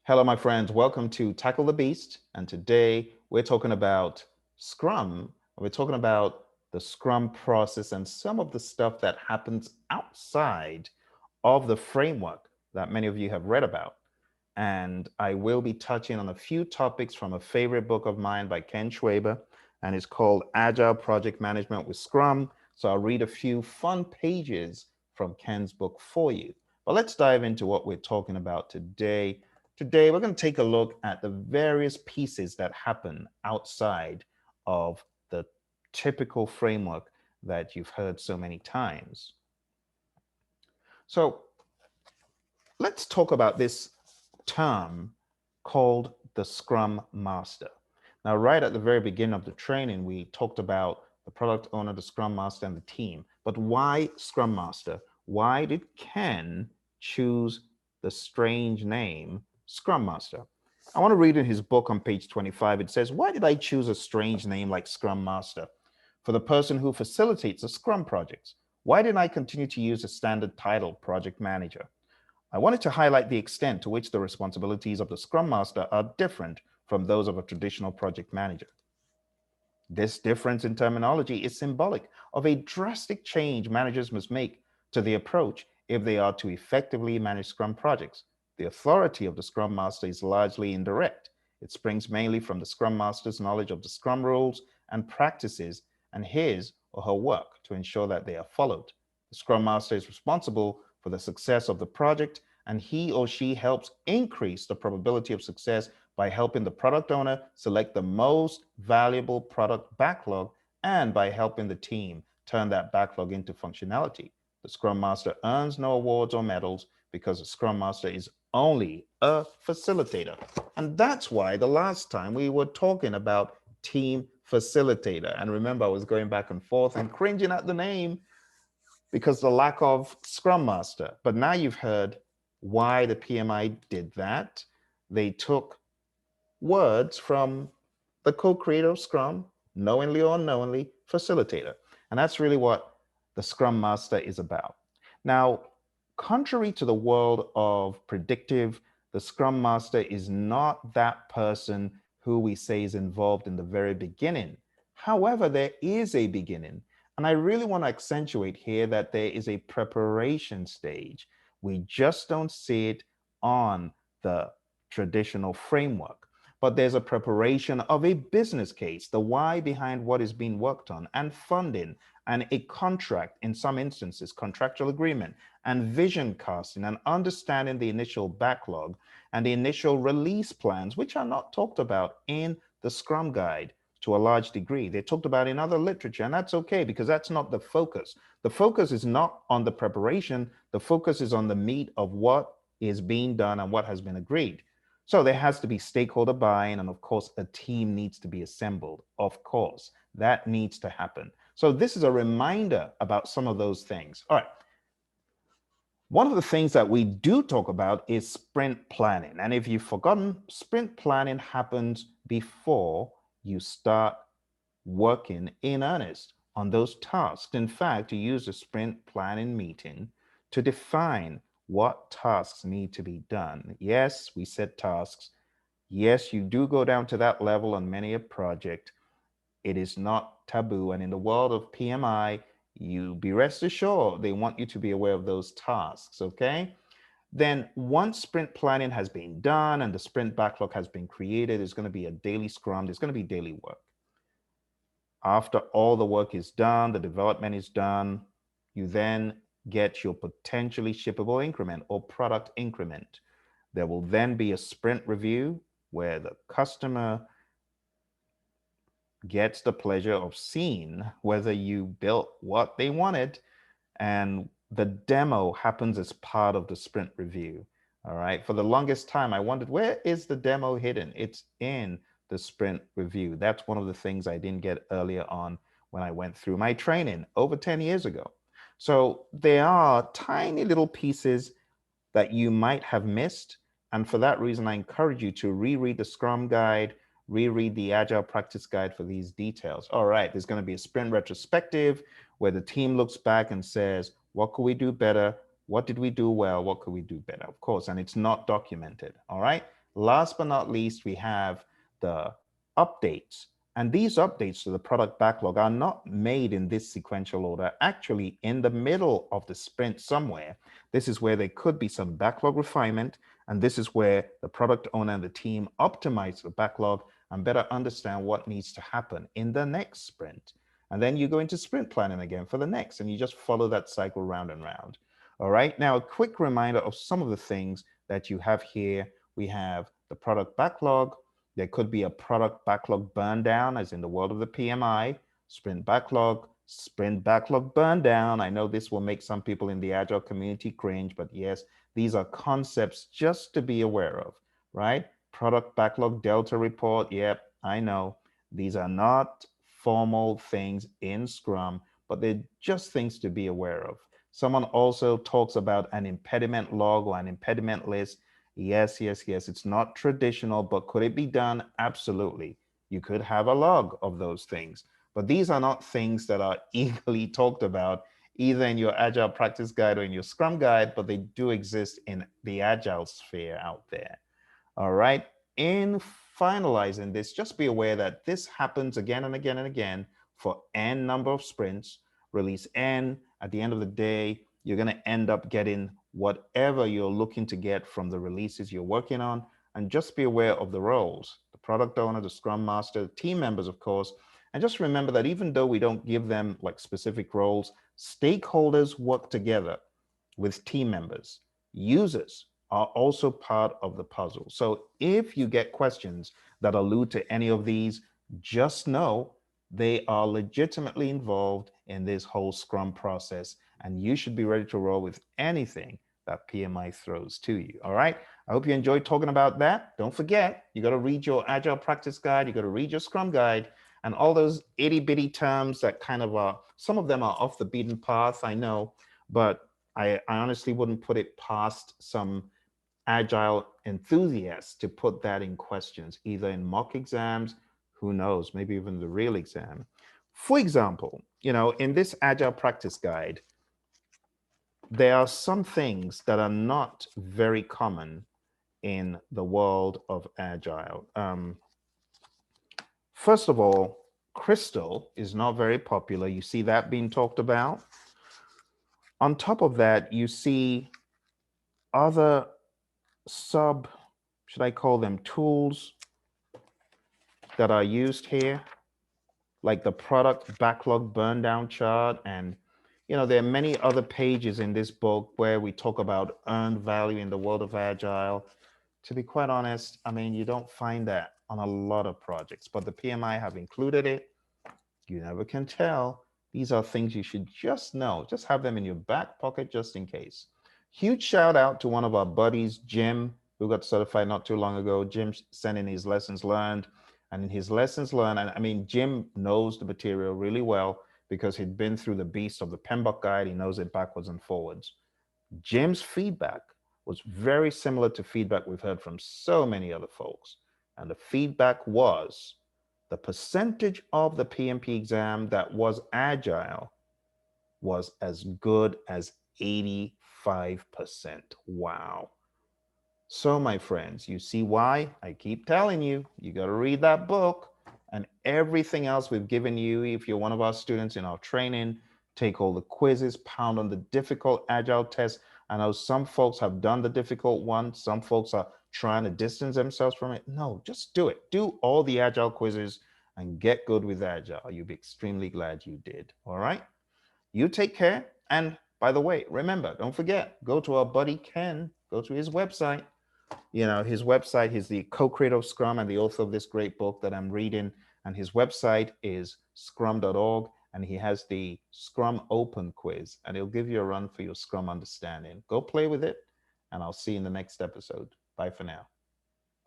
Hello, my friends. Welcome to Tackle the Beast. And today we're talking about Scrum. We're talking about the Scrum process and some of the stuff that happens outside of the framework that many of you have read about. And I will be touching on a few topics from a favorite book of mine by Ken Schwaber, and it's called Agile Project Management with Scrum. So I'll read a few fun pages from Ken's book for you. But let's dive into what we're talking about today. Today, we're going to take a look at the various pieces that happen outside of the typical framework that you've heard so many times. So let's talk about this term called the Scrum Master. Now, right at the very beginning of the training, we talked about the product owner, the Scrum Master, and the team. But why Scrum Master? Why did Ken choose the strange name Scrum Master? I want to read in his book on page 25. It says, "Why did I choose a strange name like Scrum Master for the person who facilitates the Scrum projects? Why didn't I continue to use the standard title, Project Manager? I wanted to highlight the extent to which the responsibilities of the Scrum Master are different from those of a traditional project manager. This difference in terminology is symbolic of a drastic change managers must make to the approach if they are to effectively manage Scrum projects. The authority of the Scrum Master is largely indirect. It springs mainly from the Scrum Master's knowledge of the Scrum rules and practices and his or her work to ensure that they are followed. The Scrum Master is responsible for the success of the project, and he or she helps increase the probability of success by helping the product owner select the most valuable product backlog and by helping the team turn that backlog into functionality. The Scrum Master earns no awards or medals because the Scrum Master is only a facilitator. And that's why the last time we were talking about team facilitator. And remember, I was going back and forth and cringing at the name because the lack of Scrum Master. But now you've heard why the PMI did that. They took words from the co-creator of Scrum, knowingly or unknowingly, facilitator. And that's really what the Scrum Master is about. Now, contrary to the world of predictive, the Scrum Master is not that person who we say is involved in the very beginning. However, there is a beginning. And I really want to accentuate here that there is a preparation stage. We just don't see it on the traditional framework, but there's a preparation of a business case, the why behind what is being worked on, and funding, and a contract, in some instances, contractual agreement, and vision casting, and understanding the initial backlog and the initial release plans, which are not talked about in the Scrum Guide to a large degree. They're talked about in other literature, and that's okay because that's not the focus. The focus is not on the preparation, the focus is on the meat of what is being done and what has been agreed. So there has to be stakeholder buy-in, and of course, a team needs to be assembled. Of course, that needs to happen. So this is a reminder about some of those things. All right. One of the things that we do talk about is sprint planning. And if you've forgotten, sprint planning happens before you start working in earnest on those tasks. In fact, you use a sprint planning meeting to define what tasks need to be done. Yes, we said tasks. Yes, you do go down to that level on many a project. It is not taboo. And in the world of PMI, you be rest assured they want you to be aware of those tasks, okay? Then once sprint planning has been done and the sprint backlog has been created, there's going to be a daily scrum, there's going to be daily work. After all the work is done, the development is done, you then get your potentially shippable increment or product increment. There will then be a sprint review where the customer gets the pleasure of seeing whether you built what they wanted, and the demo happens as part of the sprint review. All right. For the longest time, I wondered, where is the demo hidden? It's in the sprint review. That's one of the things I didn't get earlier on when I went through my training over 10 years ago. So there are tiny little pieces that you might have missed. And for that reason, I encourage you to reread the Scrum Guide, reread the Agile Practice Guide for these details. All right, there's going to be a sprint retrospective where the team looks back and says, what could we do better? What did we do well? What could we do better? Of course, and it's not documented. All right, Last but not least, we have the updates. And these updates to the product backlog are not made in this sequential order, actually in the middle of the sprint somewhere. This is where there could be some backlog refinement, and this is where the product owner and the team optimize the backlog and better understand what needs to happen in the next sprint. And then you go into sprint planning again for the next, and you just follow that cycle round and round. All right, now a quick reminder of some of the things that you have here. We have the product backlog. There could be a product backlog burn down, as in the world of the PMI, sprint backlog burn down. I know this will make some people in the Agile community cringe, but yes, these are concepts just to be aware of, right? Product backlog delta report. Yep, I know. These are not formal things in Scrum, but they're just things to be aware of. Someone also talks about an impediment log or an impediment list. Yes, yes, yes. It's not traditional, but could it be done? Absolutely. You could have a log of those things. But these are not things that are eagerly talked about either in your Agile practice guide or in your Scrum guide, but they do exist in the Agile sphere out there. All right. In finalizing this, just be aware that this happens again and again and again for N number of sprints. Release N. At the end of the day, you're going to end up getting whatever you're looking to get from the releases you're working on. And just be aware of the roles, the product owner, the Scrum Master, team members, of course. And just remember that even though we don't give them like specific roles, stakeholders work together with team members. Users are also part of the puzzle. So if you get questions that allude to any of these, just know they are legitimately involved in this whole Scrum process, and you should be ready to roll with anything that PMI throws to you. All right. I hope you enjoyed talking about that. Don't forget, you got to read your Agile practice guide, you got to read your Scrum guide, and all those itty bitty terms that kind of are, some of them are off the beaten path, I know, but I honestly wouldn't put it past some Agile enthusiasts to put that in questions, either in mock exams, who knows, maybe even the real exam. For example, in this Agile practice guide, there are some things that are not very common in the world of Agile. First of all, Crystal is not very popular. You see that being talked about. On top of that, you see other should I call them tools that are used here, like the product backlog burn down chart. And, there are many other pages in this book where we talk about earned value in the world of Agile. To be quite honest, I mean, you don't find that on a lot of projects, but the PMI have included it. You never can tell. These are things you should just know. Just have them in your back pocket just in case. Huge shout out to one of our buddies, Jim, who got certified not too long ago. Jim sent in his lessons learned. And in his lessons learned, and I mean, Jim knows the material really well because he'd been through the beast of the PMBOK guide. He knows it backwards and forwards. Jim's feedback was very similar to feedback we've heard from so many other folks. And the feedback was the percentage of the PMP exam that was agile was as good as 85%. Wow. So, my friends, you see why I keep telling you, you got to read that book and everything else we've given you. If you're one of our students in our training, take all the quizzes, pound on the difficult agile tests. I know some folks have done the difficult one. Some folks are trying to distance themselves from it. No, just do it. Do all the agile quizzes and get good with agile. You'll be extremely glad you did. All right. You take care. And by the way, remember, don't forget, go to our buddy Ken, go to his website. His website, he's the co-creator of Scrum and the author of this great book that I'm reading. And his website is scrum.org. And he has the Scrum Open quiz, and he'll give you a run for your Scrum understanding. Go play with it, and I'll see you in the next episode. Bye for now.